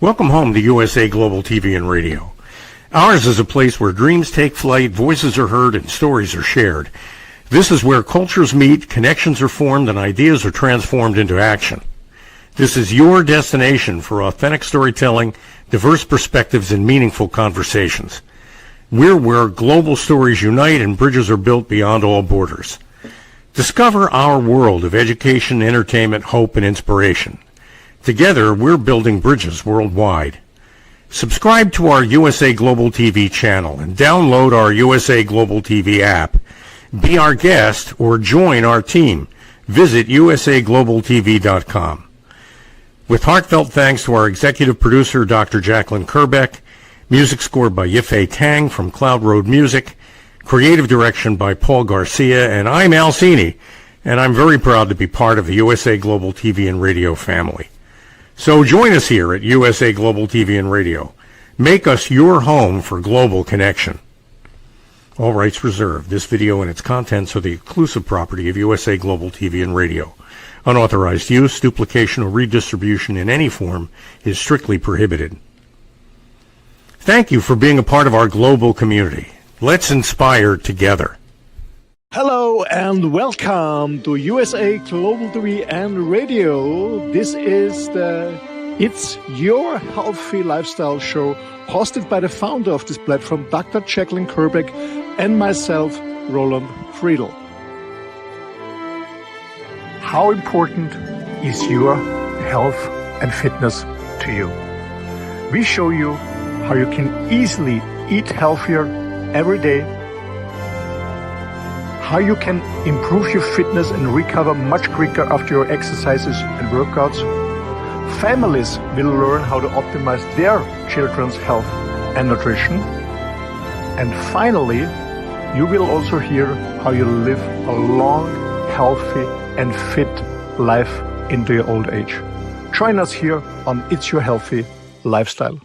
Welcome home to USA Global TV and Radio. Ours is a place where dreams take flight, voices are heard, and stories are shared. This is where cultures meet, connections are formed, and ideas are transformed into action. This is your destination for authentic storytelling, diverse perspectives, and meaningful conversations. We're where global stories unite and bridges are built beyond all borders. Discover our world of education, entertainment, hope, and inspiration. Together, we're building bridges worldwide. Subscribe to our USA Global TV channel and download our USA Global TV app. Be our guest or join our team. Visit usaglobaltv.com. With heartfelt thanks to our executive producer, Dr. Jacalyn Kerbeck, music scored by Yifei Tang from Cloud Road Music, creative direction by Paul Garcia, and I'm Al Cini, and I'm very proud to be part of the USA Global TV and Radio family. So join us here at USA Global TV and Radio. Make us your home for global connection. All rights reserved. This video and its contents are the exclusive property of USA Global TV and Radio. Unauthorized use, duplication, or redistribution in any form is strictly prohibited. Thank you for being a part of our global community. Let's inspire together. Hello and welcome to USA Global TV and Radio. This is It's Your Healthy Lifestyle show, hosted by the founder of this platform, Dr. Jacalyn Kerbeck, and myself, ROLAND FRIEDL. How important is your health and fitness to you? We show you how you can easily eat healthier every day, how you can improve your fitness and recover much quicker after your exercises and workouts. Families will learn how to optimize their children's health and nutrition. And finally, you will also hear how you live a long, healthy, and fit life into your old age. Join us here on It's Your Healthy Lifestyle.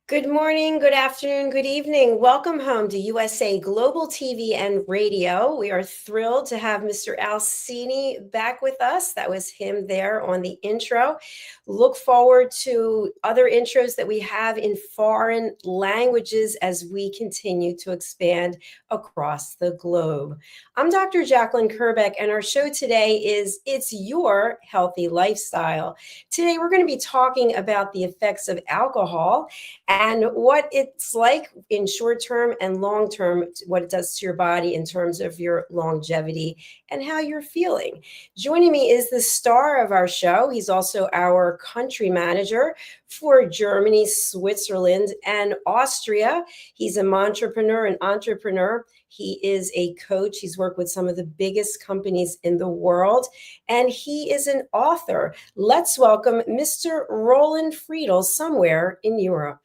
Good morning, good afternoon, good evening. Welcome home to USA Global TV and Radio. We are thrilled to have Mr. Al Cini back with us. That was him there on the intro. Look forward to other intros that we have in foreign languages as we continue to expand across the globe. I'm Dr. Jacalyn Kerbeck, and our show today is It's Your Healthy Lifestyle. Today, we're going to be talking about the effects of alcohol and what it's like in short term and long term, what it does to your body in terms of your longevity and how you're feeling. Joining me is the star of our show. He's also our country manager for Germany, Switzerland, and Austria. He's an entrepreneur. He is a coach. He's worked with some of the biggest companies in the world, and he is an author. Let's welcome Mr. Roland FRIEDL, somewhere in Europe.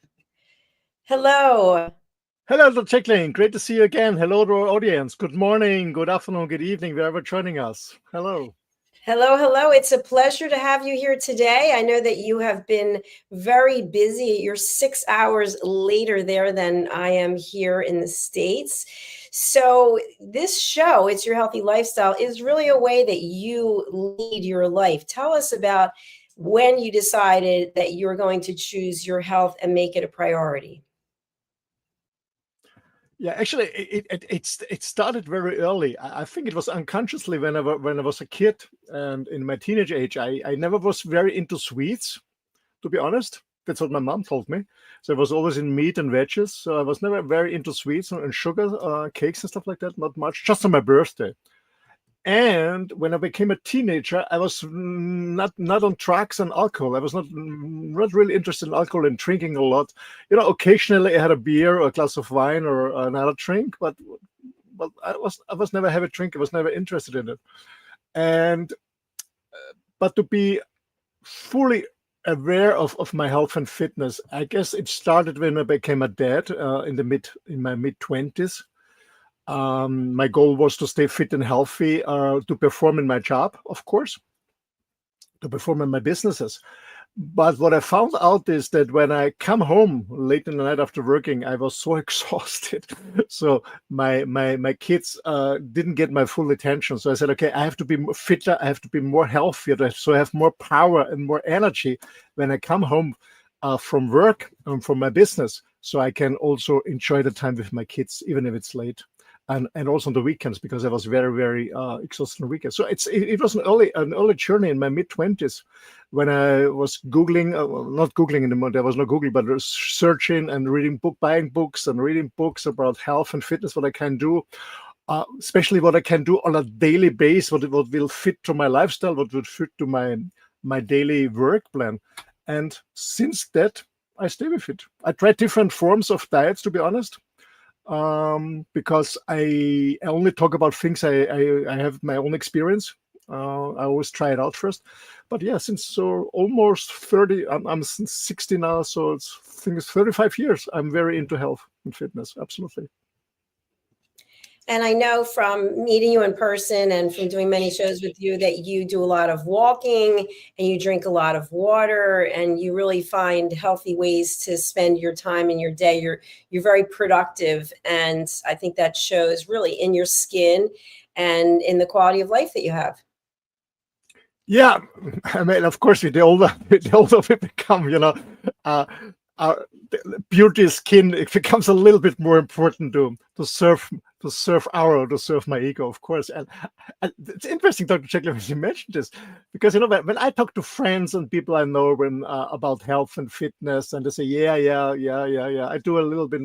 Hello. Hello, Dr. Jacalyn. Great to see you again. Hello to our audience. Good morning, good afternoon, good evening, wherever joining us. Hello. Hello. It's a pleasure to have you here today. I know that you have been very busy. You're 6 hours later there than I am here in the States. So this show, It's Your Healthy Lifestyle, is really a way that you lead your life. Tell us about when you decided that you were going to choose your health and make it a priority. Yeah, actually, it started very early. I think it was unconsciously when I was a kid and in my teenage age. I never was very into sweets, to be honest. That's what my mom told me. So I was always in meat and veggies. So I was never very into sweets and sugar, cakes and stuff like that. Not much, just on my birthday. And when I became a teenager, I was not on drugs and alcohol. I was not really interested in alcohol and drinking a lot. You know, occasionally I had a beer or a glass of wine or another drink, but I was never have a drink. I was never interested in it. And but to be fully aware of my health and fitness, I guess it started when I became a dad in my mid-20s. My goal was to stay fit and healthy, to perform in my job, of course, to perform in my businesses. But what I found out is that when I come home late in the night after working, I was so exhausted. So my kids didn't get my full attention. So I said, okay, I have to be fitter. I have to be more healthier. So I have more power and more energy when I come home from work and from my business. So I can also enjoy the time with my kids, even if it's late. And also on the weekends, because I was very, very exhausted on weekends. So it was an early journey in my mid-20s when I was Googling, not Googling anymore, there was no Google, but searching and buying books and reading books about health and fitness, what I can do, especially what I can do on a daily basis, what will fit to my lifestyle, what would fit to my daily work plan. And since that, I stay with it. I tried different forms of diets, to be honest. Because I only talk about things I have my own experience. I always try it out first. But yeah, since almost 30, I'm 60 now, so I think it's 35 years. I'm very into health and fitness, absolutely. And I know from meeting you in person and from doing many shows with you that you do a lot of walking and you drink a lot of water and you really find healthy ways to spend your time in your day. You're very productive. And I think that shows really in your skin and in the quality of life that you have. Yeah, I mean, of course, the older we become, beauty skin, it becomes a little bit more important to serve my ego, of course. And it's interesting, Dr. Jacalyn, when you mentioned this, because when I talk to friends and people I know about health and fitness, and they say, yeah, I do a little bit.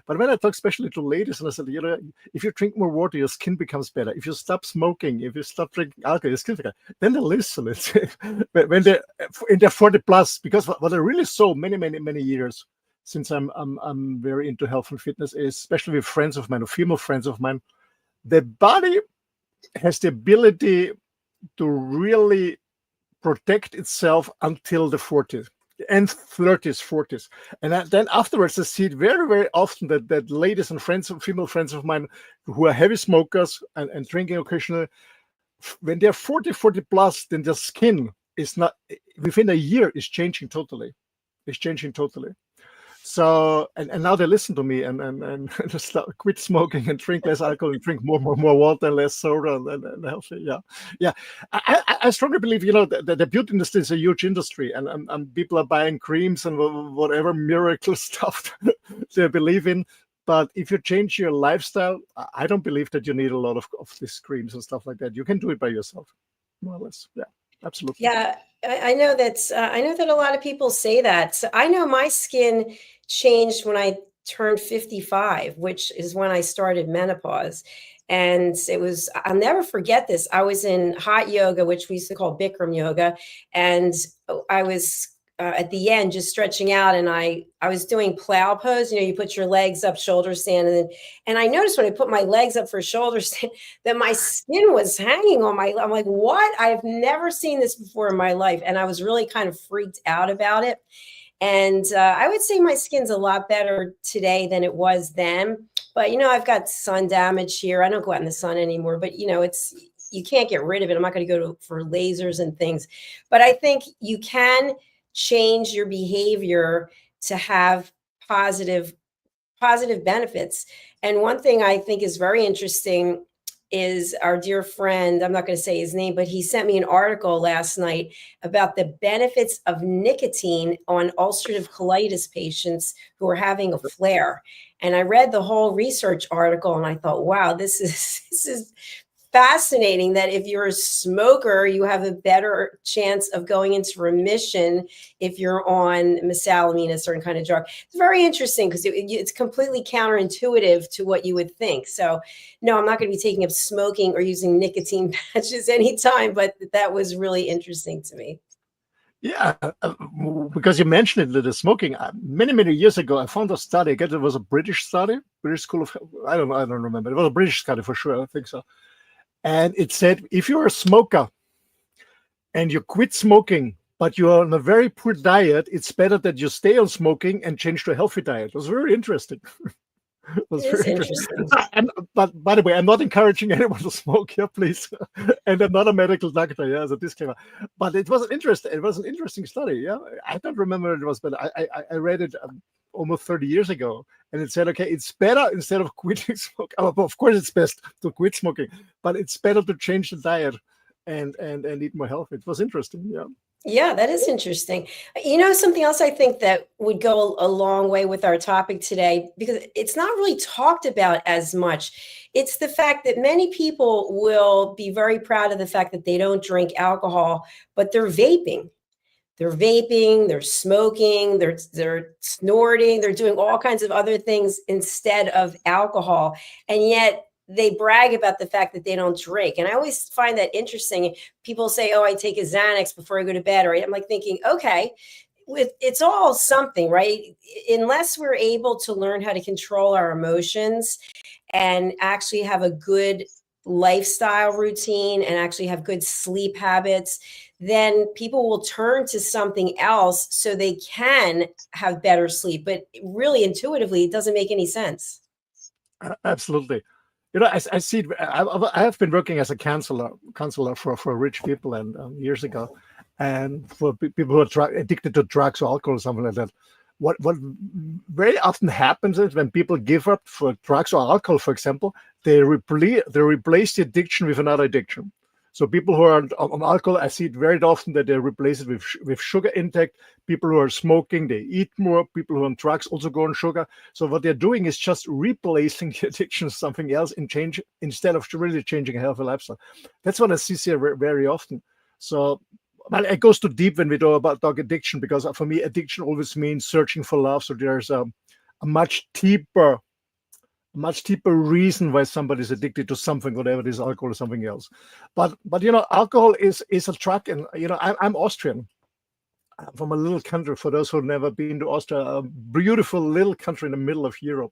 But when I talk especially to ladies, and I said, if you drink more water, your skin becomes better. If you stop smoking, if you stop drinking alcohol, your skin becomes better. Then they listen. When they're in their 40 plus, because what I really saw many years, since I'm very into health and fitness, especially with friends of mine or female friends of mine, the body has the ability to really protect itself until the 40s and 30s, 40s. And then afterwards, I see it very, very often that ladies and female friends of mine who are heavy smokers and drinking occasionally, when they're 40 plus, then their skin is not, within a year, is changing totally. So and now they listen to me and just quit smoking and drink less alcohol and drink more water and less soda and healthy. Yeah. I strongly believe the beauty industry is a huge industry and people are buying creams and whatever miracle stuff they believe in. But if you change your lifestyle, I don't believe that you need a lot of these creams and stuff like that. You can do it by yourself, more or less. Yeah, absolutely. Yeah, I know that a lot of people say that. So I know my skin changed when I turned 55, which is when I started menopause. And I'll never forget this. I was in hot yoga, which we used to call Bikram yoga. And I was at the end just stretching out, and I was doing plow pose. You put your legs up, shoulder stand, and I noticed when I put my legs up for shoulder stand that my skin was hanging on I'm like, what? I've never seen this before in my life, and I was really kind of freaked out about it. And I would say my skin's a lot better today than it was then. But I've got sun damage here. I don't go out in the sun anymore. But you can't get rid of it. I'm not going to go for lasers and things. But I think you can change your behavior to have positive benefits. And one thing I think is very interesting is our dear friend, I'm not going to say his name, but he sent me an article last night about the benefits of nicotine on ulcerative colitis patients who are having a flare. And I read the whole research article and I thought, wow, this is fascinating that if you're a smoker, you have a better chance of going into remission if you're on mesalamine, a certain kind of drug. It's very interesting because it's completely counterintuitive to what you would think. So no, I'm not going to be taking up smoking or using nicotine patches anytime, but that was really interesting to me. Yeah, because you mentioned it, the smoking. Many years ago, I found a study. I guess it was a British study, British School of, I don't remember. It was a British study for sure. I think so. And it said, if you're a smoker and you quit smoking, but you're on a very poor diet, it's better that you stay on smoking and change to a healthy diet. It was very interesting. It was It is very interesting. interesting. But by the way, I'm not encouraging anyone to smoke here, please. And I'm not a medical doctor, yeah, as a disclaimer. But it was an interesting study, yeah. I don't remember what it was, but I read it almost 30 years ago, and it said, okay, it's better instead of quitting smoking. Of course, it's best to quit smoking, but it's better to change the diet and eat more healthy. It was interesting, yeah. Yeah, that is interesting. Something else I think that would go a long way with our topic today, because it's not really talked about as much. It's the fact that many people will be very proud of the fact that they don't drink alcohol, but they're vaping. They're smoking, they're snorting, they're doing all kinds of other things instead of alcohol. And yet they brag about the fact that they don't drink. And I always find that interesting. People say, oh, I take a Xanax before I go to bed. Right. I'm like thinking, okay, it's all something, right? Unless we're able to learn how to control our emotions and actually have a good lifestyle routine and actually have good sleep habits, then people will turn to something else so they can have better sleep. But really, intuitively, it doesn't make any sense. Absolutely. I see it. I have been working as a counselor for rich people and years ago, and for people who are addicted to drugs or alcohol or something like that. What very often happens is when people give up for drugs or alcohol, for example, they replace the addiction with another addiction. So people who are on alcohol, I see it very often that they replace it with sugar intake. People who are smoking, they eat more. People who are on drugs also go on sugar. So what they're doing is just replacing the addiction with something else instead of really changing a healthy lifestyle. That's what I see here very often. So well, it goes too deep when we talk addiction, because for me, addiction always means searching for love. So there's a much deeper reason why somebody's addicted to something, whatever it is, alcohol or something else. But alcohol is a drug, and I'm Austrian. I'm from a little country. For those who've never been to Austria, a beautiful little country in the middle of Europe.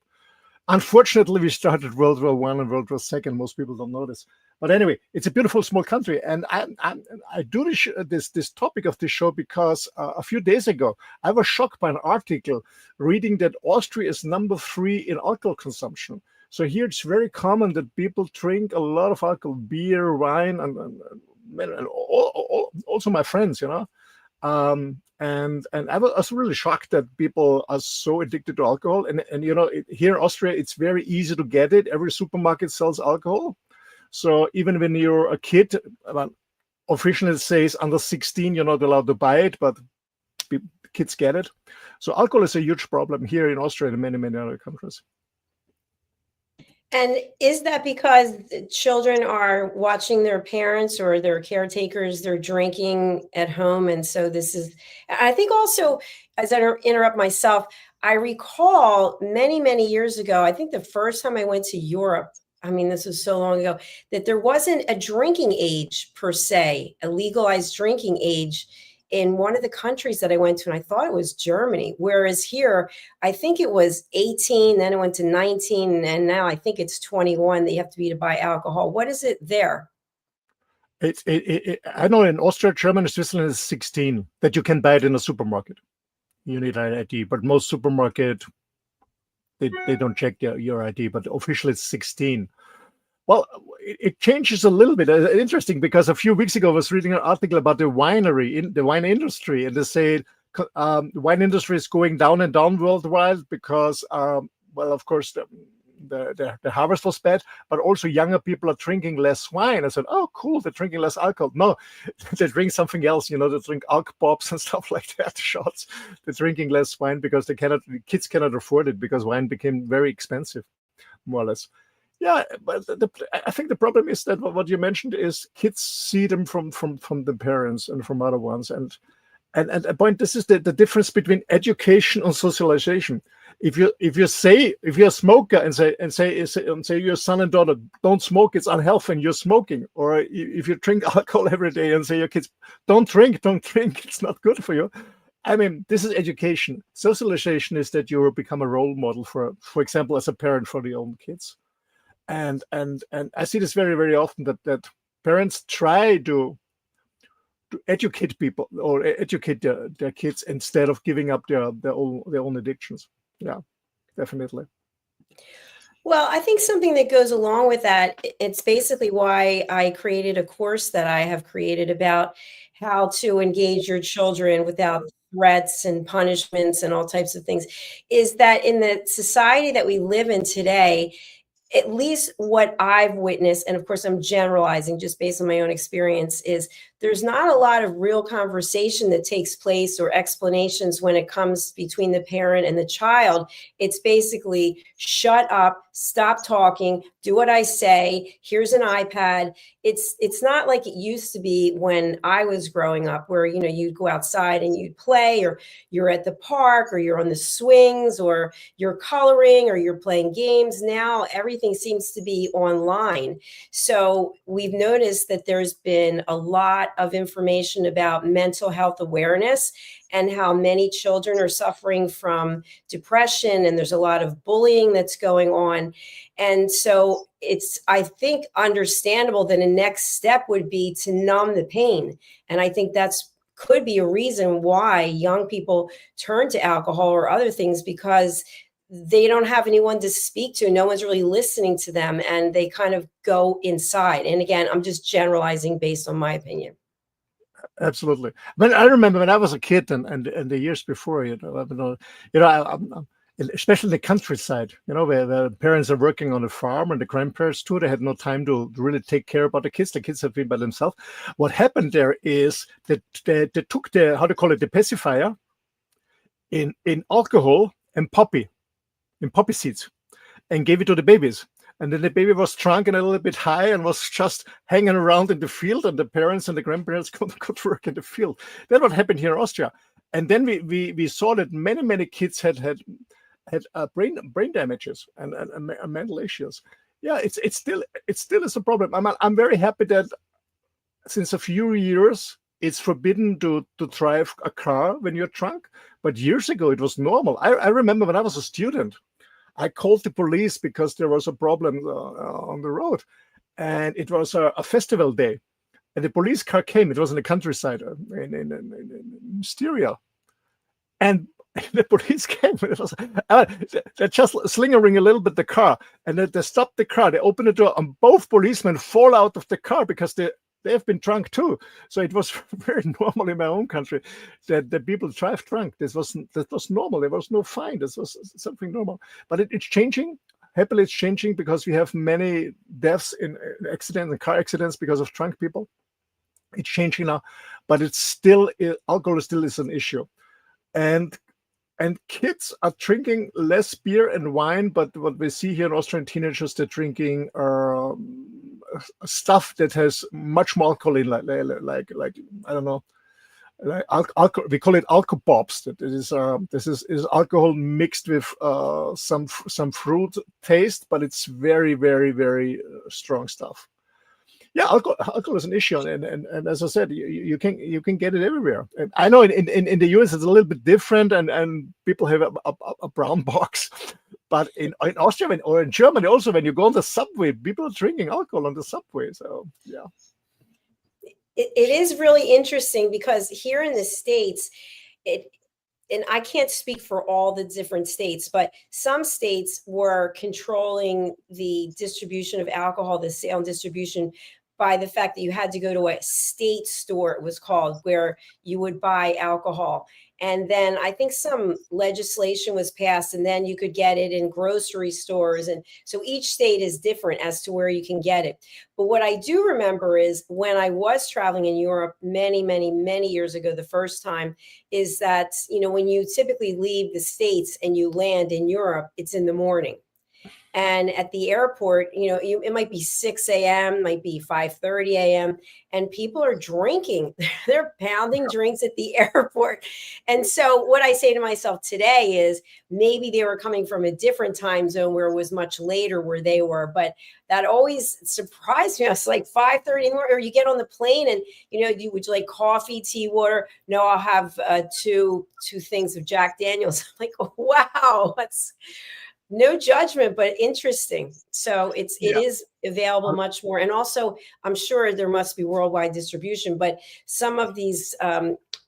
Unfortunately, we started World War I and World War II. Most people don't know this. But anyway, it's a beautiful small country. And I do this topic of this show because a few days ago, I was shocked by an article reading that Austria is number 3 in alcohol consumption. So here it's very common that people drink a lot of alcohol, beer, wine, and also my friends, And I was really shocked that people are so addicted to alcohol. And here in Austria, it's very easy to get it. Every supermarket sells alcohol. So even when you're a kid, officially it says under 16, you're not allowed to buy it, but kids get it. So alcohol is a huge problem here in Austria and many, many other countries. And is that because children are watching their parents or their caretakers, they're drinking at home? And so I think also, as I interrupt myself, I recall many, many years ago, I think the first time I went to Europe, this was so long ago, that there wasn't a drinking age per se, a legalized drinking age in one of the countries that I went to, and I thought it was Germany. Whereas here, I think it was 18, then it went to 19, and now I think it's 21 that you have to be to buy alcohol. What is it there? I know in Austria, Germany, Switzerland is 16 that you can buy it in a supermarket. You need an ID, but most supermarket they don't check your ID, but officially it's 16. Well, it changes a little bit. Interesting, because a few weeks ago I was reading an article about the wine industry, and they say the wine industry is going down and down worldwide because, of course, the harvest was bad, but also younger people are drinking less wine. I said, oh, cool, they're drinking less alcohol. No, they drink something else. They drink alk pops and stuff like that, shots. They're drinking less wine because kids cannot afford it because wine became very expensive, more or less. Yeah, but I think the problem is that what you mentioned is kids see them from the parents and from other ones, and a point. This is the difference between education and socialization. If you're a smoker and say your son and daughter don't smoke, it's unhealthy, and you're smoking, or if you drink alcohol every day and say your kids don't drink, it's not good for you. This is education. Socialization is that you will become a role model for example, as a parent for your own kids. And I see this very, very often that parents try to educate people or educate their kids instead of giving up their own addictions. Yeah, definitely. Well, I think something that goes along with that, it's basically why I created a course that I have created about how to engage your children without threats and punishments and all types of things, is that in the society that we live in today, at least what I've witnessed, and of course I'm generalizing just based on my own experience, is there's not a lot of real conversation that takes place or explanations when it comes between the parent and the child. It's basically shut up, stop talking, do what I say, here's an iPad. It's not like it used to be when I was growing up, where you'd go outside and you'd play, or you're at the park, or you're on the swings, or you're coloring, or you're playing games. Now everything seems to be online. So we've noticed that there's been a lot of information about mental health awareness and how many children are suffering from depression, and there's a lot of bullying that's going on. And so it's, I think, understandable that a next step would be to numb the pain. And I think that's could be a reason why young people turn to alcohol or other things, because they don't have anyone to speak to. No one's really listening to them, and they kind of go inside. And again, I'm just generalizing based on my opinion. Absolutely. But I remember when I was a kid and the years before, especially in the countryside, where the parents are working on a farm and the grandparents too, they had no time to really take care about the kids. The kids have been by themselves. What happened there is that they took the, how to call it, the pacifier in alcohol and poppy seeds, and gave it to the babies. And then the baby was drunk and a little bit high and was just hanging around in the field, and the parents and the grandparents could work in the field. That's what happened here in Austria. And then we saw that many kids had brain damages and mental issues. Yeah, it's still is a problem. I'm very happy that since a few years it's forbidden to drive a car when you're drunk. But years ago it was normal. I remember when I was a student, I called the police because there was a problem on the road, and it was a festival day, and the police car came. It was in the countryside in Styria, and the police came. It was they're just slingering a little bit the car, and then they stopped the car. They opened the door, and both policemen fall out of the car because they have been drunk too. So it was very normal in my own country that the people drive drunk. That was normal. There was no fine. This was something normal. But it's changing. Happily, it's changing because we have many deaths in accidents and car accidents because of drunk people. It's changing now, but it's still, alcohol still is an issue. And kids are drinking less beer and wine, but what we see here in Austrian teenagers, they're drinking stuff that has much more alcohol in, like I don't know, like alcohol. We call it alcohol pops. That this is alcohol mixed with some fruit taste, but it's very, very, very strong stuff. Yeah, alcohol is an issue, and as I said, you can get it everywhere. And I know in the US it's a little bit different, and people have a brown box, but in Austria or in Germany also, when you go on the subway, people are drinking alcohol on the subway. So yeah, it is really interesting because here in the States, and I can't speak for all the different states, but some states were controlling the distribution of alcohol, the sale and distribution, by the fact that you had to go to a state store, it was called, where you would buy alcohol. And then I think some legislation was passed, and then you could get it in grocery stores. And so each state is different as to where you can get it. But what I do remember is when I was traveling in Europe many, many, many years ago, the first time, is that, when you typically leave the States and you land in Europe, it's in the morning. And at the airport, it might be 6 a.m., might be 5:30 a.m., and people are drinking. They're pounding drinks at the airport. And so what I say to myself today is maybe they were coming from a different time zone where it was much later where they were. But that always surprised me. I was like 5:30 in the morning, or you get on the plane and, would you like coffee, tea, water? No, I'll have two things of Jack Daniels. I'm like, oh, wow, that's no judgment, but interesting. So it is available much more. And also, I'm sure there must be worldwide distribution, but some of these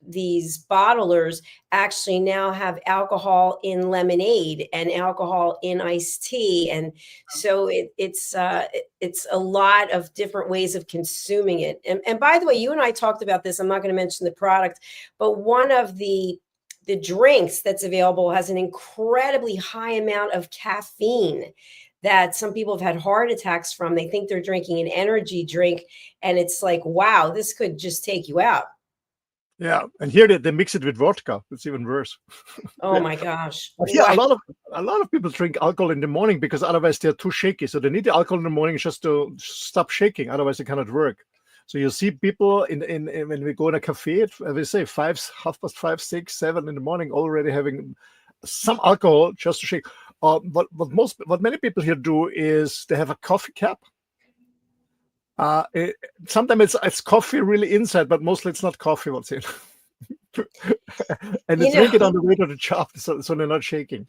these bottlers actually now have alcohol in lemonade and alcohol in iced tea, and so it's a lot of different ways of consuming it. And by the way, you and I talked about this. I'm not going to mention the product, but one of the drinks that's available has an incredibly high amount of caffeine that some people have had heart attacks from. They think they're drinking an energy drink, and it's like, wow, this could just take you out. Yeah, and here they mix it with vodka. It's even worse. Oh Yeah. my gosh. But yeah, Wow. a lot of people drink alcohol in the morning because otherwise they're too shaky. So they need the alcohol in the morning just to stop shaking. Otherwise they cannot work. So you see people in when we go in a cafe, we say 5:30, 6, 7 in the morning, already having some alcohol just to shake. What many people here do is they have a coffee cup. Sometimes it's coffee really inside, but mostly it's not coffee what's in. And they drink it on the way to the job, so they're not shaking.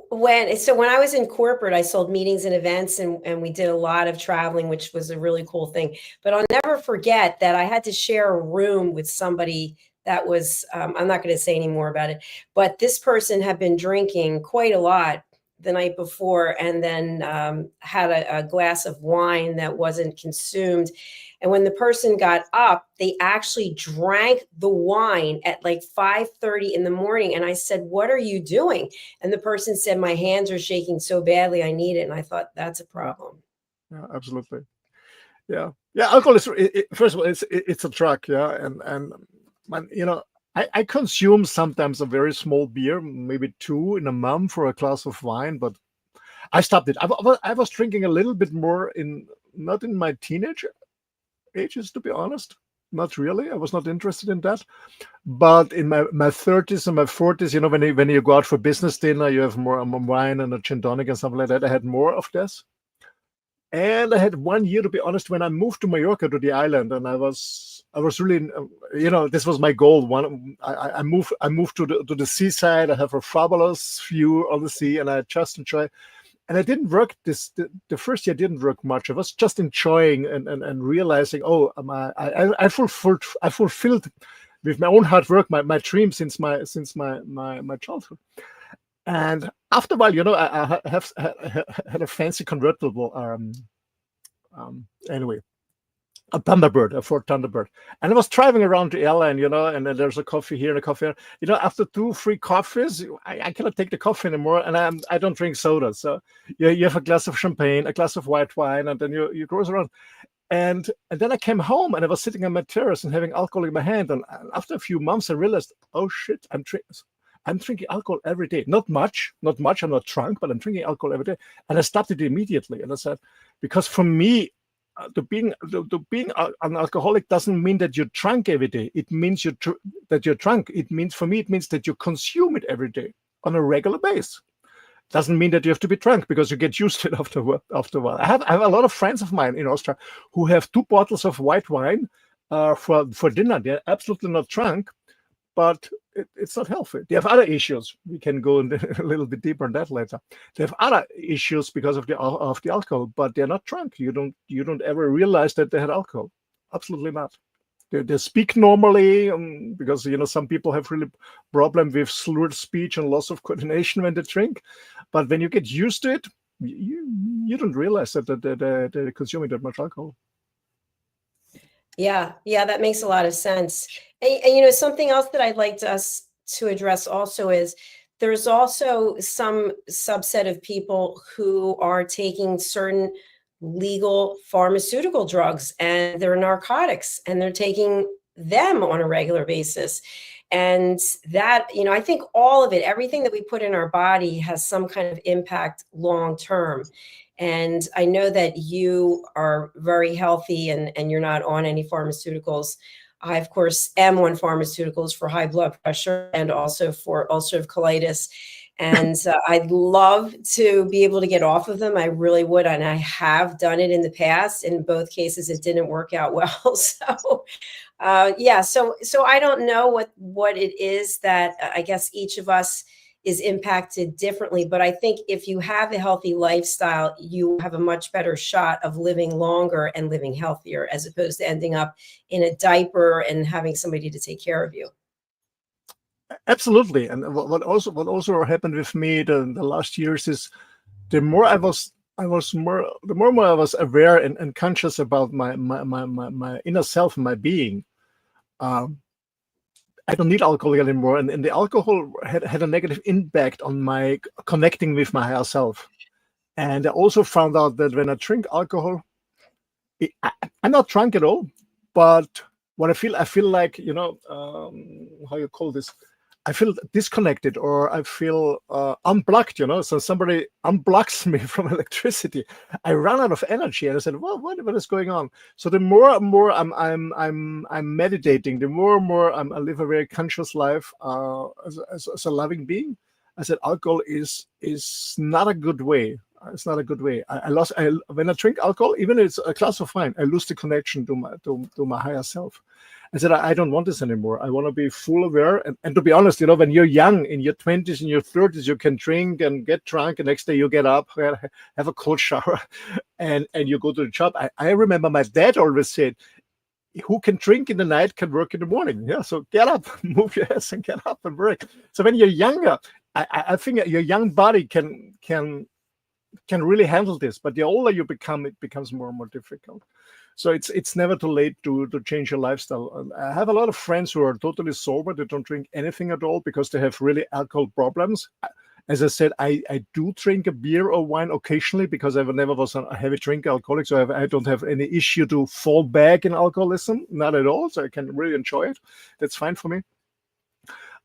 When I was in corporate, I sold meetings and events, and we did a lot of traveling, which was a really cool thing. But I'll never forget that I had to share a room with somebody that was, I'm not going to say any more about it, but this person had been drinking quite a lot the night before, and then had a glass of wine that wasn't consumed. And when the person got up, they actually drank the wine at like 5:30 in the morning. And I said, "What are you doing?" And the person said, "My hands are shaking so badly, I need it." And I thought, that's a problem. Yeah, absolutely. Yeah, alcohol is first of all, it's a drug. Yeah, and you know, I consume sometimes a very small beer, maybe 2 in a month for a glass of wine, but I stopped it. I was drinking a little bit more not in my teenage ages, to be honest. Not really. I was not interested in that. But in my 30s and my 40s, when you go out for business dinner, you have more wine and a gin tonic and something like that. I had more of this. And I had 1 year, to be honest, when I moved to Mallorca, to the island, and I was really, this was my goal. I moved to the seaside. I have a fabulous view on the sea, and I just enjoy. And I didn't work the first year. Didn't work much. I was just enjoying and realizing, I fulfilled with my own hard work my dream since my childhood. And after a while, I have had a fancy convertible. Anyway, a Thunderbird, a Ford Thunderbird, and I was driving around the airline, and then there's a coffee here and a coffee there. After 2, 3 coffees, I cannot take the coffee anymore, and I don't drink soda. So you have a glass of champagne, a glass of white wine, and then you cruise around. And then I came home and I was sitting on my terrace and having alcohol in my hand. And after a few months, I realized, oh shit, I'm drinking alcohol every day. Not much. I'm not drunk, but I'm drinking alcohol every day. And I stopped it immediately. And I said, because for me, to being an alcoholic doesn't mean that you're drunk every day. It means that you're drunk. For me, it means that you consume it every day on a regular basis. Doesn't mean that you have to be drunk, because you get used to it after a while. I have a lot of friends of mine in Austria who have 2 bottles of white wine for dinner. They're absolutely not drunk, but it's not healthy. They have other issues. We can go a little bit deeper on that later. They have other issues because of the alcohol, but they're not drunk. You don't ever realize that they had alcohol. Absolutely not. They speak normally, because some people have really problem with slurred speech and loss of coordination when they drink. But when you get used to it, you don't realize that they're consuming that much alcohol. Yeah, that makes a lot of sense. And something else that I'd like us to address also is there's also some subset of people who are taking certain legal pharmaceutical drugs, and they're narcotics, and they're taking them on a regular basis. And that, I think all of it, everything that we put in our body has some kind of impact long term. And I know that you are very healthy and you're not on any pharmaceuticals. I, of course, am on pharmaceuticals for high blood pressure and also for ulcerative colitis. And I'd love to be able to get off of them. I really would. And I have done it in the past. In both cases, it didn't work out well. So I don't know what it is that I guess each of us is impacted differently. But I think if you have a healthy lifestyle, you have a much better shot of living longer and living healthier, as opposed to ending up in a diaper and having somebody to take care of you. Absolutely. And what also happened with me the last years is the more I was the more I was aware and conscious about my inner self and my being. I don't need alcohol anymore, and the alcohol had a negative impact on my connecting with my higher self. And I also found out that when I drink alcohol, I'm not drunk at all, but what I feel like, how you call this? I feel disconnected, or I feel unplugged, So somebody unplugs me from electricity. I run out of energy, and I said, "Well, what is going on?" So the more and more I'm meditating, the more and more I live a very conscious life as a loving being. I said, alcohol is not a good way. It's not a good way. When I drink alcohol, even if it's a glass of wine, I lose the connection to my higher self. I said, I don't want this anymore. I want to be full aware. And to be honest, when you're young, in your 20s, in your 30s, you can drink and get drunk. And next day you get up, have a cold shower, and you go to the job. I remember my dad always said, who can drink in the night can work in the morning. Yeah, so get up, move your ass and get up and work. So when you're younger, I think your young body can really handle this. But the older you become, it becomes more and more difficult. So it's never too late to change your lifestyle. I have a lot of friends who are totally sober. They don't drink anything at all because they have really alcohol problems. As I said, I do drink a beer or wine occasionally because I never was a heavy drinker, alcoholic. So I don't have any issue to fall back in alcoholism, not at all. So I can really enjoy it. That's fine for me.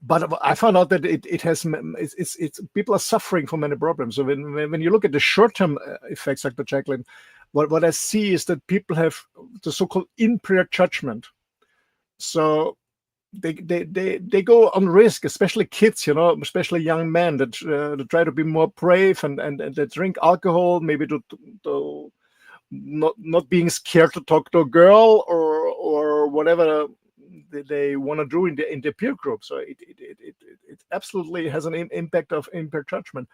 But I found out that it's people are suffering from many problems. So when you look at the short-term effects, like the Jacalyn, what I see is that people have the so-called impaired judgment. So they go on risk, especially kids, especially young men that try to be more brave and they drink alcohol, maybe to not being scared to talk to a girl or whatever they want to do in the peer group. So it absolutely has an impact of impaired judgment.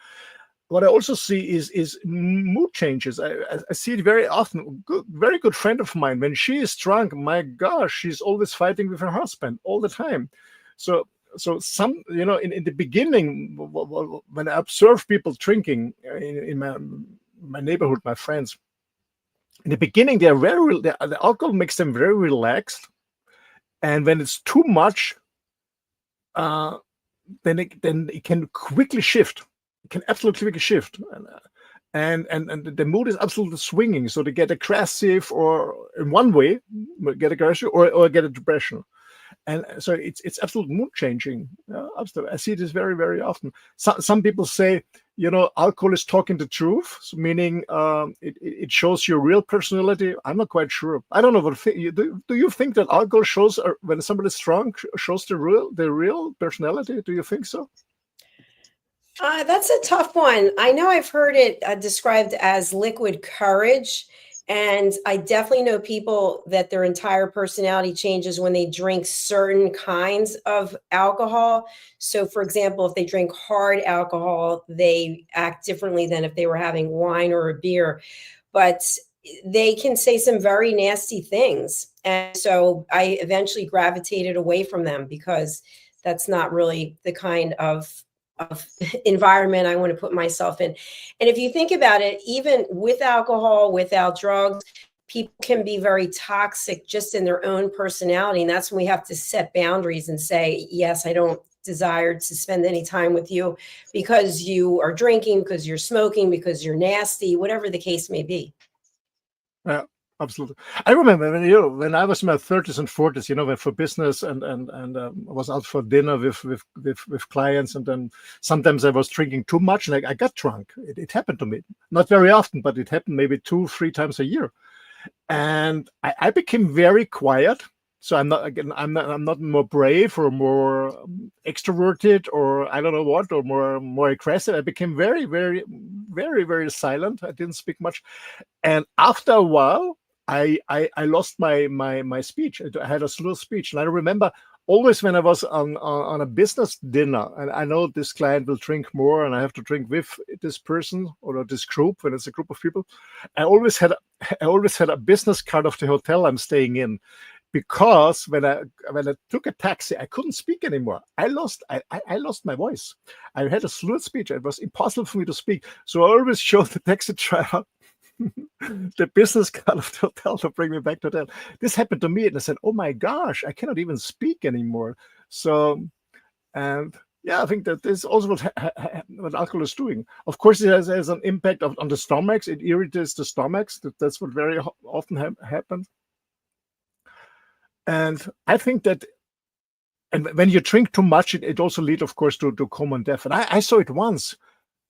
What I also see is mood changes. I see it very often. Very good friend of mine, when she is drunk, my gosh, she's always fighting with her husband all the time. So some, in the beginning, when I observe people drinking in my neighborhood, my friends, in the beginning, the alcohol makes them very relaxed. And when it's too much, then it can quickly shift. It can absolutely quickly shift, and the mood is absolutely swinging. So they get aggressive, or in one way, get aggressive, or get a depression. And so it's absolute mood changing. Absolutely, I see this very, very often. Some people say, alcohol is talking the truth, so meaning it shows your real personality. I'm not quite sure. I don't know what do you think that alcohol shows, when somebody's drunk, shows the real personality? Do you think so? That's a tough one. I know I've heard it described as liquid courage. And I definitely know people that their entire personality changes when they drink certain kinds of alcohol. So, for example, if they drink hard alcohol, they act differently than if they were having wine or a beer. But they can say some very nasty things. And so I eventually gravitated away from them because that's not really the kind of environment I want to put myself in. And if you think about it, even with alcohol, without drugs, people can be very toxic just in their own personality. And that's when we have to set boundaries and say, yes, I don't desire to spend any time with you because you are drinking, because you're smoking, because you're nasty, whatever the case may be. Yeah. Absolutely. I remember when I was in my 30s and 40s, when for business and I was out for dinner with clients, and then sometimes I was drinking too much and I got drunk. It happened to me, not very often, but it happened maybe 2-3 times a year, and I became very quiet. So I'm not more brave or more extroverted or I don't know what, or more aggressive. I became very, very, very, very silent. I didn't speak much, and after a while, I lost my speech. I had a slur speech, and I remember always when I was on a business dinner, and I know this client will drink more, and I have to drink with this person or this group when it's a group of people, I always had a business card of the hotel I'm staying in, because when I took a taxi, I couldn't speak anymore. I lost my voice. I had a slurred speech. It was impossible for me to speak. So I always showed the taxi driver the business card of the hotel to bring me back to the hotel. This happened to me, and I said, "Oh my gosh, I cannot even speak anymore." So, and yeah, I think that this is also what alcohol is doing. Of course, it has an impact on the stomachs. It irritates the stomachs. That's what very often happens. And I think that, and when you drink too much, it also leads, of course, to coma and death. And I saw it once.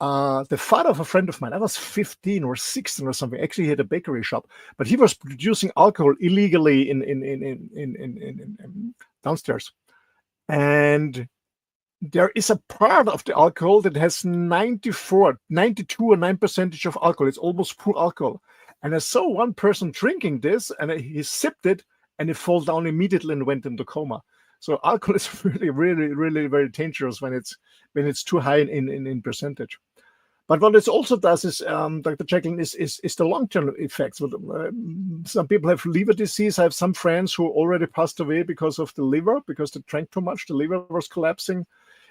The father of a friend of mine, I was 15 or 16 or something. Actually, he had a bakery shop, but he was producing alcohol illegally in downstairs. And there is a part of the alcohol that has 92 or 9% of alcohol. It's almost pure alcohol. And I saw one person drinking this, and he sipped it, and it fell down immediately and went into coma. So alcohol is really, really, really very dangerous when it's too high in percentage. But what it also does is, Dr. Jacalyn, is the long-term effects. Some people have liver disease. I have some friends who already passed away because of the liver, because they drank too much. The liver was collapsing.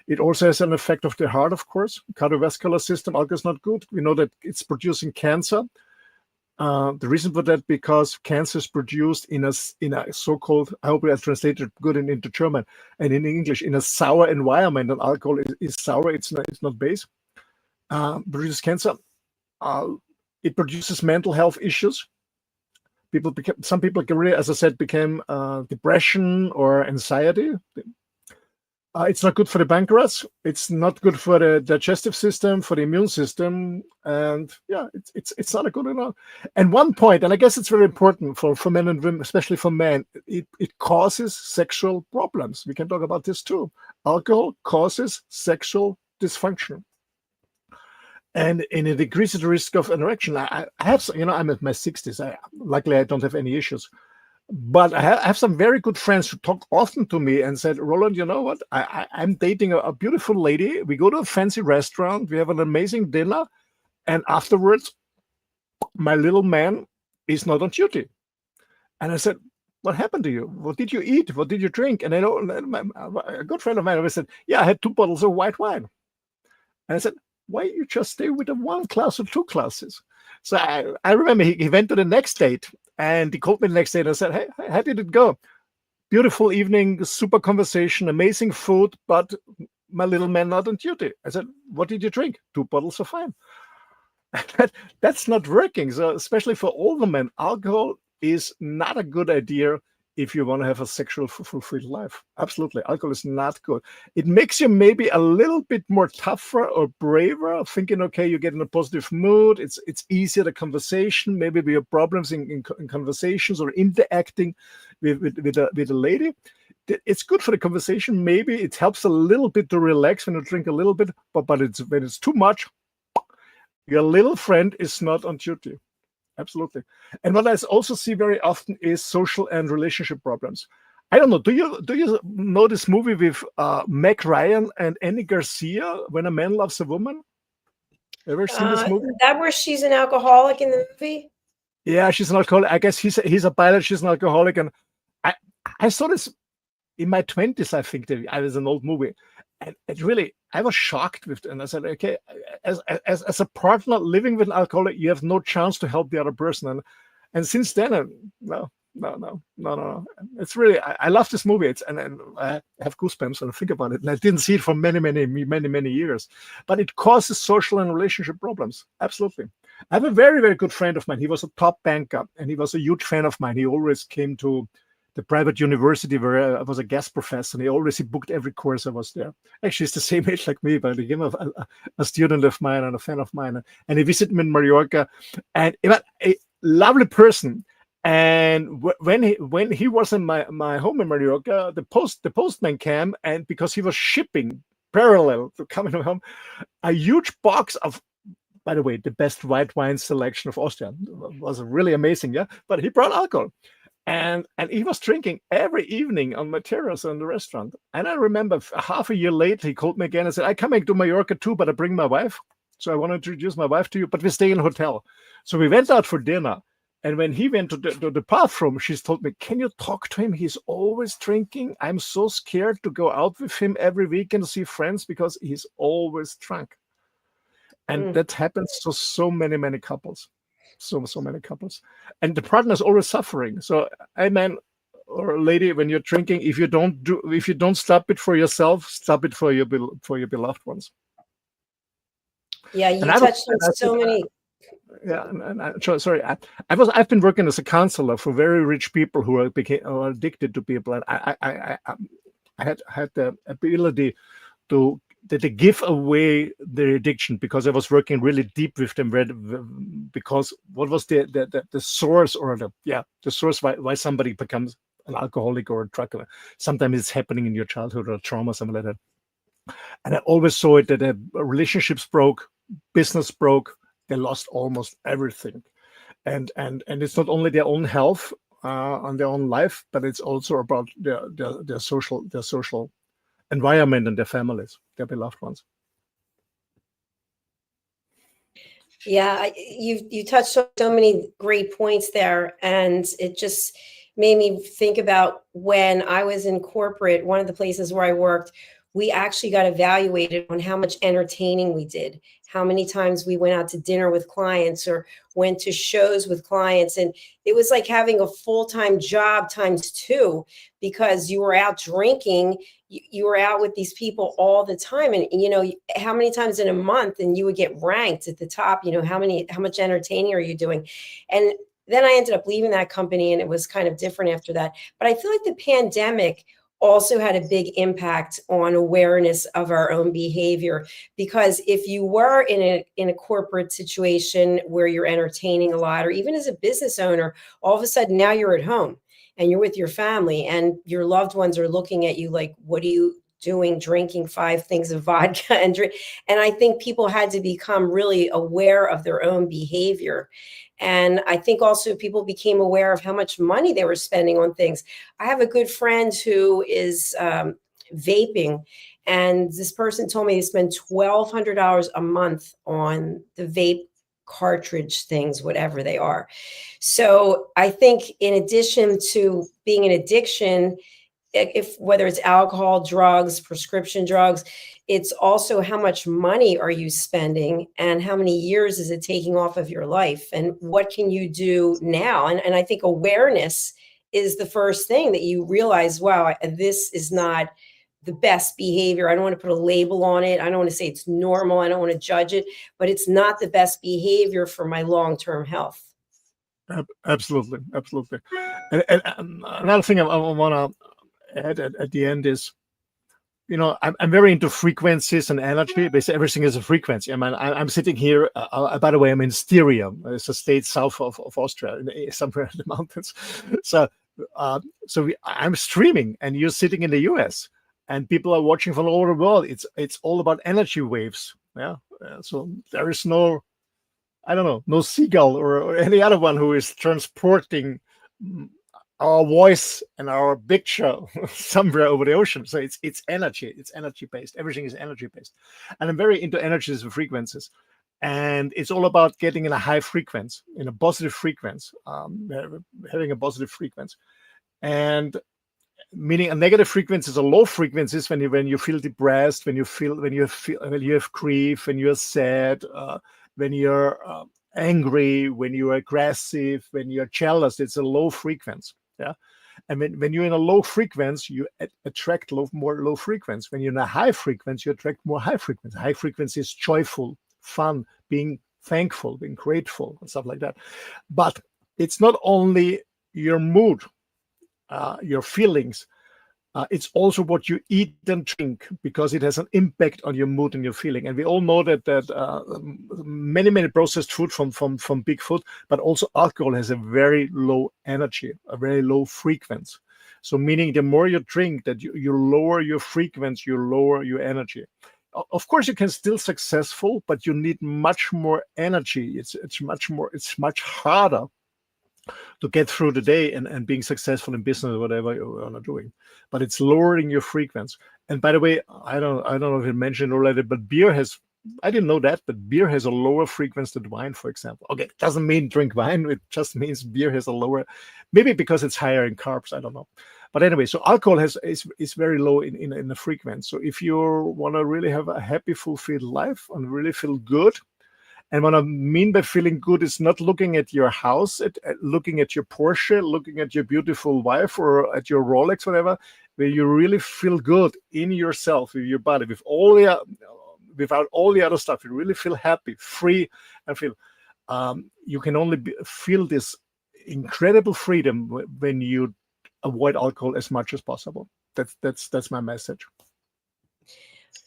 It also has an effect of the heart, of course. Cardiovascular system, alcohol is not good. We know that it's producing cancer. The reason for that, because cancer is produced in a so-called, I hope I translated good into German and in English, in a sour environment. And alcohol is sour. It's not base. Produces cancer. It produces mental health issues. Some people really, as I said, became depression or anxiety. It's not good for the pancreas. It's not good for the digestive system, for the immune system, and yeah, it's not a good enough. And one point, and I guess it's very important for men and women, especially for men, it causes sexual problems. We can talk about this too. Alcohol causes sexual dysfunction. And it decreases the risk of erection. I have, I'm at my 60s. Luckily, I don't have any issues. But I have some very good friends who talk often to me and said, "Roland, you know what? I'm dating a beautiful lady. We go to a fancy restaurant. We have an amazing dinner. And afterwards, my little man is not on duty." And I said, "What happened to you? What did you eat? What did you drink?" And a good friend of mine always said, "Yeah, I had 2 bottles of white wine." And I said, "Why you just stay with the 1 glass or 2 glasses?" So I remember he went to the next date, and he called me the next day and I said, "Hey, how did it go?" "Beautiful evening, super conversation, amazing food, but my little man not on duty." I said, "What did you drink?" 2 bottles of wine. That's not working. So especially for older men, alcohol is not a good idea if you want to have a sexual fulfilled life. Absolutely. Alcohol is not good. It makes you maybe a little bit more tougher or braver, thinking, okay, you get in a positive mood. It's easier, the conversation. Maybe we have problems in conversations or interacting with a lady. It's good for the conversation. Maybe it helps a little bit to relax when you drink a little bit, but when it's too much, your little friend is not on duty. Absolutely. And what I also see very often is social and relationship problems. I don't know. Do you know this movie with Meg Ryan and Annie Garcia, When a Man Loves a Woman? Ever seen this movie? That where she's an alcoholic in the movie? Yeah, she's an alcoholic. I guess he's a pilot. She's an alcoholic, and I saw this in my 20s. I think that I was an old movie, and it really, I was shocked with it. And I said, okay, as a partner living with an alcoholic, you have no chance to help the other person. And since then, no. It's really, I love this movie. And I have goosebumps when I think about it. And I didn't see it for many years. But it causes social and relationship problems. Absolutely. I have a very, very good friend of mine. He was a top banker, and he was a huge fan of mine. He always came to the private university where I was a guest professor, and he booked every course I was there. Actually, he's the same age like me, but he became a student of mine and a fan of mine. And he visited me in Mallorca, and he was a lovely person. And when he was in my home in Mallorca, the postman came, and because he was shipping parallel to coming home, a huge box of, by the way, the best white wine selection of Austria. It was really amazing, yeah. But he brought alcohol. And he was drinking every evening on my terrace in the restaurant. And I remember half a year later, he called me again and said, I come back to Mallorca too, but I bring my wife. So I want to introduce my wife to you, but we stay in a hotel. So we went out for dinner. And when he went to the bathroom, she told me, can you talk to him? He's always drinking. I'm so scared to go out with him every weekend to see friends because he's always drunk. And that happens to so many couples. So many couples. And the partner is always suffering. So a man or lady, when you're drinking, if you don't stop it for yourself, stop it for your beloved ones. Yeah, you touched on so many. Yeah, sorry. I've been working as a counselor for very rich people who are addicted to people, and I had the ability to they give away their addiction because I was working really deep with them. Because what was the source or the source why somebody becomes an alcoholic or a drug? Sometimes it's happening in your childhood or trauma, something like that. And I always saw it that relationships broke, business broke. They lost almost everything, and it's not only their own health on their own life, but it's also about their social environment and their families, their beloved ones. Yeah, you touched on so many great points there, and it just made me think about when I was in corporate. One of the places where I worked, we actually got evaluated on how much entertaining we did, how many times we went out to dinner with clients or went to shows with clients. And it was like having a full-time job times 2 because you were out drinking, you were out with these people all the time. And, how many times in a month, and you would get ranked at the top, how much entertaining are you doing? And then I ended up leaving that company, and it was kind of different after that. But I feel like the pandemic also had a big impact on awareness of our own behavior, because if you were in a corporate situation where you're entertaining a lot, or even as a business owner, all of a sudden now you're at home and you're with your family and your loved ones are looking at you like, what are you doing, drinking 5 things of vodka and drink? And I think people had to become really aware of their own behavior. And I think also people became aware of how much money they were spending on things. I have a good friend who is vaping, and this person told me they spend $1,200 a month on the vape cartridge things, whatever they are. So I think in addition to being an addiction, whether it's alcohol, drugs, prescription drugs, it's also how much money are you spending and how many years is it taking off of your life and what can you do now? And I think awareness is the first thing that you realize, wow, this is not the best behavior. I don't want to put a label on it. I don't want to say it's normal. I don't want to judge it, but it's not the best behavior for my long-term health. Absolutely. And another thing I want to add at the end is, I'm very into frequencies and energy. Basically, everything is a frequency. I mean, I'm sitting here. By the way, I'm in Styria. It's a state south of Austria, somewhere in the mountains. So I'm streaming, and you're sitting in the US, and people are watching from all over the world. It's all about energy waves. Yeah. So there is no seagull or any other one who is transporting our voice and our picture somewhere over the ocean. So it's energy. It's energy based. Everything is energy based. And I'm very into energies and frequencies. And it's all about getting in a high frequency, in a positive frequency, having a positive frequency. And meaning a negative frequency is a low frequency is when you feel depressed, when you have grief, when you're sad, when you're angry, when you're aggressive, when you're jealous. It's a low frequency. Yeah. And when you're in a low frequency, you attract more low frequency. When you're in a high frequency, you attract more high frequency. High frequency is joyful, fun, being thankful, being grateful, and stuff like that. But it's not only your mood, your feelings. It's also what you eat and drink, because it has an impact on your mood and your feeling. And we all know that many processed food from big food, but also alcohol has a very low energy, a very low frequency. So meaning the more you drink, that you lower your frequency, you lower your energy. Of course, you can still successful, but you need much more energy. It's much harder get through the day and being successful in business or whatever you're doing. But it's lowering your frequency. And by the way, I don't know if you mentioned already, but beer has, I didn't know that, but beer has a lower frequency than wine, for example. Okay, it doesn't mean drink wine. It just means beer has a lower, maybe because it's higher in carbs. I don't know. But anyway, so alcohol is very low in the frequency. So if you want to really have a happy, fulfilled life and really feel good, and what I mean by feeling good is not looking at your house, looking at your Porsche, looking at your beautiful wife or at your Rolex, whatever, where you really feel good in yourself, with your body, with without all the other stuff. You really feel happy, free, and feel you can only feel this incredible freedom when you avoid alcohol as much as possible. That's my message.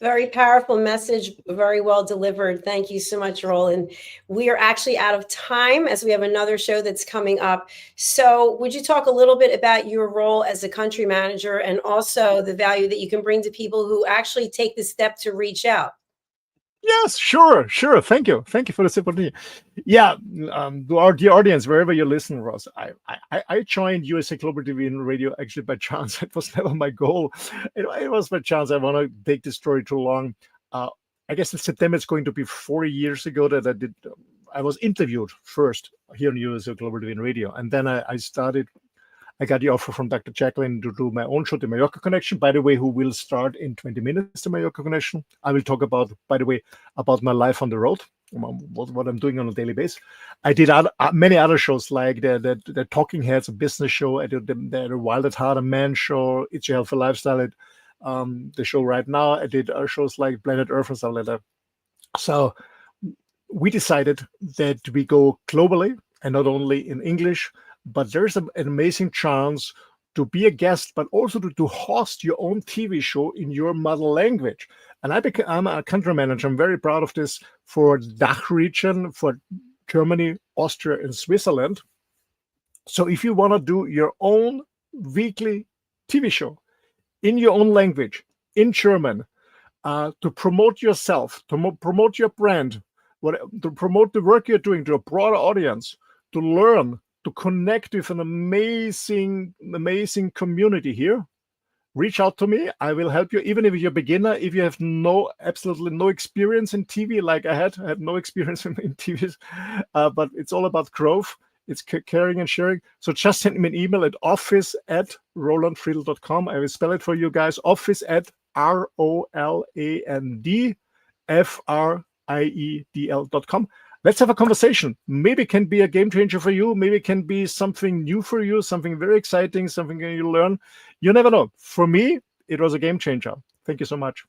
Very powerful message, very well delivered. Thank you so much, Roland. We are actually out of time as we have another show that's coming up. So would you talk a little bit about your role as a country manager and also the value that you can bring to people who actually take the step to reach out? Yes, sure. Thank you for this opportunity. Yeah, to our dear audience, wherever you listen, Ross, I joined USA Global TV and Radio actually by chance. It was never my goal. It was by chance. I want to take this story too long. I guess in September it's going to be 40 years ago that I was interviewed first here on USA Global TV and Radio, and then I got the offer from Dr. Jacalyn to do my own show, The Mallorca Connection, by the way, who will start in 20 minutes, The Mallorca Connection. I will talk about, by the way, about my life on the road, what I'm doing on a daily basis. I did many other shows like the Talking Heads, a business show. I did the Wild at Heart, a man show, It's Your Healthy Lifestyle, the show right now. I did shows like Planet Earth and stuff like that. So we decided that we go globally and not only in English, but there's an amazing chance to be a guest, but also to host your own TV show in your mother language. And I'm a country manager. I'm very proud of this for DACH region, for Germany, Austria, and Switzerland. So if you want to do your own weekly TV show in your own language, in German, to promote yourself, to promote your brand, to promote the work you're doing to a broader audience, to learn, to connect with an amazing community here, reach out to me. I will help you, even if you're a beginner, if you have absolutely no experience in TV, like I had no experience in TVs, but it's all about growth. It's caring and sharing. So just send me an email at office@rolandfriedl.com. I will spell it for you guys. office@ROLANDFRIEDL.com. Let's have a conversation. Maybe it can be a game changer for you. Maybe it can be something new for you, something very exciting, something you learn. You never know. For me, it was a game changer. Thank you so much.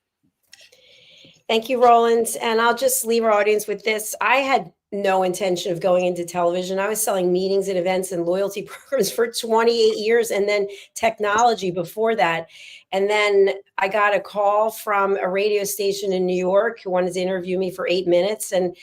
Thank you, Roland. And I'll just leave our audience with this. I had no intention of going into television. I was selling meetings and events and loyalty programs for 28 years and then technology before that. And then I got a call from a radio station in New York who wanted to interview me for 8 minutes. And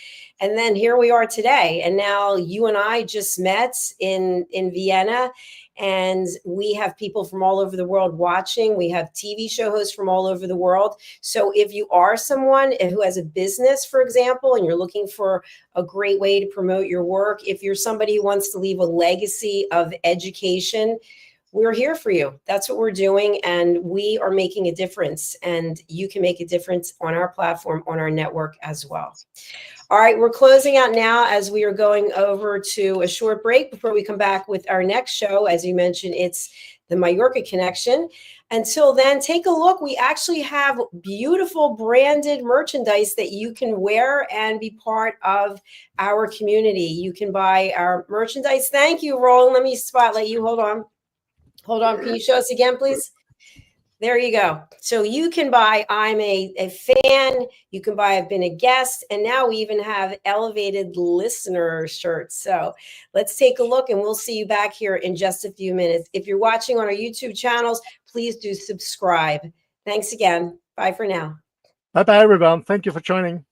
then here we are today. And now you and I just met in Vienna. And we have people from all over the world watching. We have TV show hosts from all over the world. So if you are someone who has a business, for example, and you're looking for a great way to promote your work, if you're somebody who wants to leave a legacy of education, we're here for you. That's what we're doing. And we are making a difference. And you can make a difference on our platform, on our network as well. All right, we're closing out now as we are going over to a short break before we come back with our next show. As you mentioned, it's the Mallorca Connection. Until then, take a look. We actually have beautiful branded merchandise that you can wear and be part of our community. You can buy our merchandise. Thank you, Roland. Let me spotlight you. Hold on. Can you show us again, please? There you go. So you can buy I'm a fan. You can buy I've been a guest. And now we even have elevated listener shirts. So let's take a look and we'll see you back here in just a few minutes. If you're watching on our YouTube channels, please do subscribe. Thanks again. Bye for now. Bye-bye, everyone. Thank you for joining.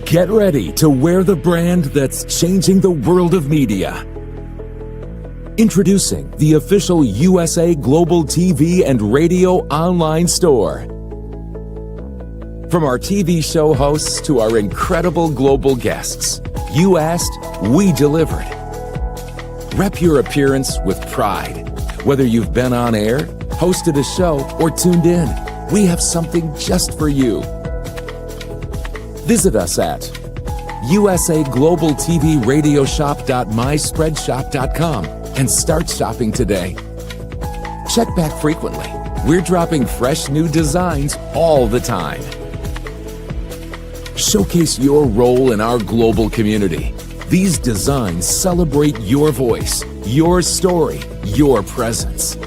Get ready to wear the brand that's changing the world of media. Introducing the official USA Global TV and Radio online store. From our TV show hosts to our incredible global guests, you asked, we delivered. Rep your appearance with pride. Whether you've been on air, hosted a show, or tuned in, we have something just for you. Visit us at usaglobaltvradioshoп.myspreadshop.com and start shopping today. Check back frequently. We're dropping fresh new designs all the time. Showcase your role in our global community. These designs celebrate your voice, your story, your presence.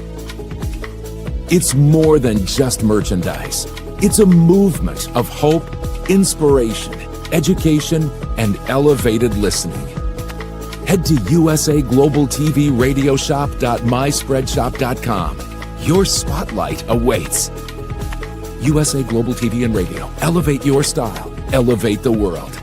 It's more than just merchandise. It's a movement of hope, inspiration, education, and elevated listening. Head to usaglobaltvradioshoп.myspreadshop.com. Your spotlight awaits. USA Global TV and Radio. Elevate your style. Elevate the world.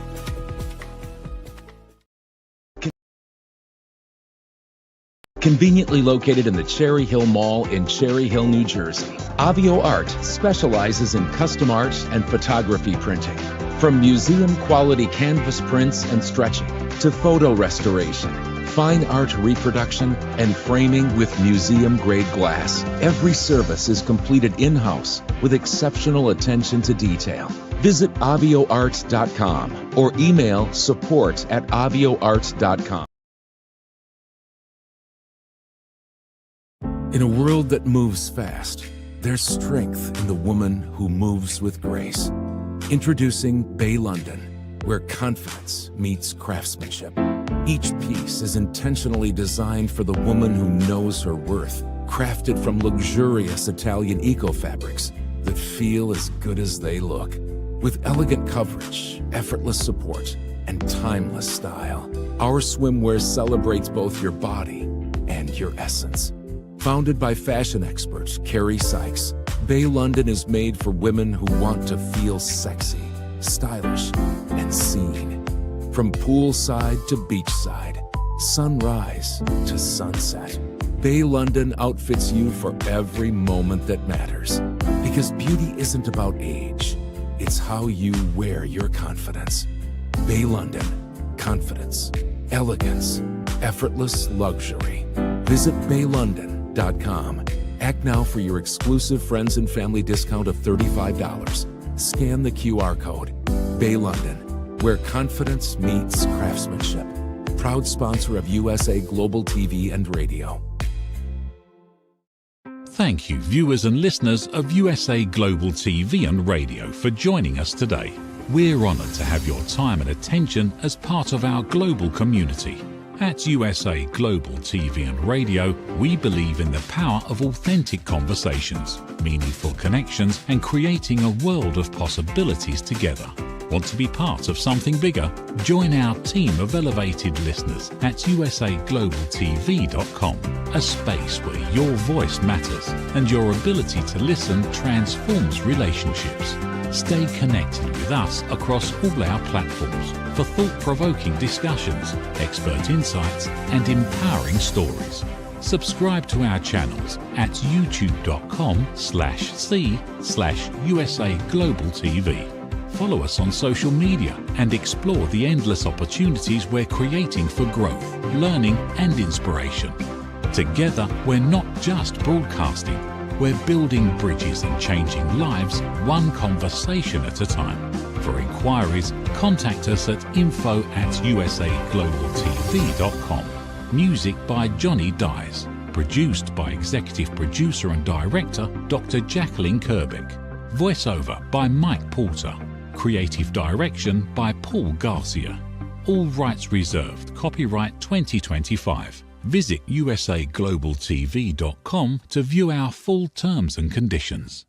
Conveniently located in the Cherry Hill Mall in Cherry Hill, New Jersey, Avio Art specializes in custom art and photography printing. From museum-quality canvas prints and stretching to photo restoration, fine art reproduction, and framing with museum-grade glass, every service is completed in-house with exceptional attention to detail. Visit avioart.com or email support@avioart.com. In a world that moves fast, there's strength in the woman who moves with grace. Introducing Bay London, where confidence meets craftsmanship. Each piece is intentionally designed for the woman who knows her worth, crafted from luxurious Italian eco-fabrics that feel as good as they look. With elegant coverage, effortless support, and timeless style, our swimwear celebrates both your body and your essence. Founded by fashion expert Carrie Sykes, Bay London is made for women who want to feel sexy, stylish, and seen. From poolside to beachside, sunrise to sunset, Bay London outfits you for every moment that matters. Because beauty isn't about age, it's how you wear your confidence. Bay London, confidence, elegance, effortless luxury. Visit baylondon.com. Act now for your exclusive friends and family discount of $35. Scan the QR code. Bay London, where confidence meets craftsmanship. Proud sponsor of USA Global TV and Radio. Thank you, viewers and listeners of USA Global TV and Radio, for joining us today. We're honoured to have your time and attention as part of our global community. At USA Global TV and Radio, we believe in the power of authentic conversations, meaningful connections, and creating a world of possibilities together. Want to be part of something bigger? Join our team of elevated listeners at usaglobaltv.com, a space where your voice matters and your ability to listen transforms relationships. Stay connected with us across all our platforms for thought-provoking discussions, expert insights, and empowering stories. Subscribe to our channels at youtube.com/c/USA Global TV. Follow us on social media and explore the endless opportunities we're creating for growth, learning, and inspiration. Together, we're not just broadcasting, we're building bridges and changing lives one conversation at a time. For inquiries, contact us at info@usaglobaltv.com. Music by Johnny Dyes. Produced by Executive Producer and Director Dr. Jacalyn Kerbeck. Voiceover by Mike Porter. Creative Direction by Paul Garcia. All rights reserved. Copyright 2025. Visit usaglobaltv.com to view our full terms and conditions.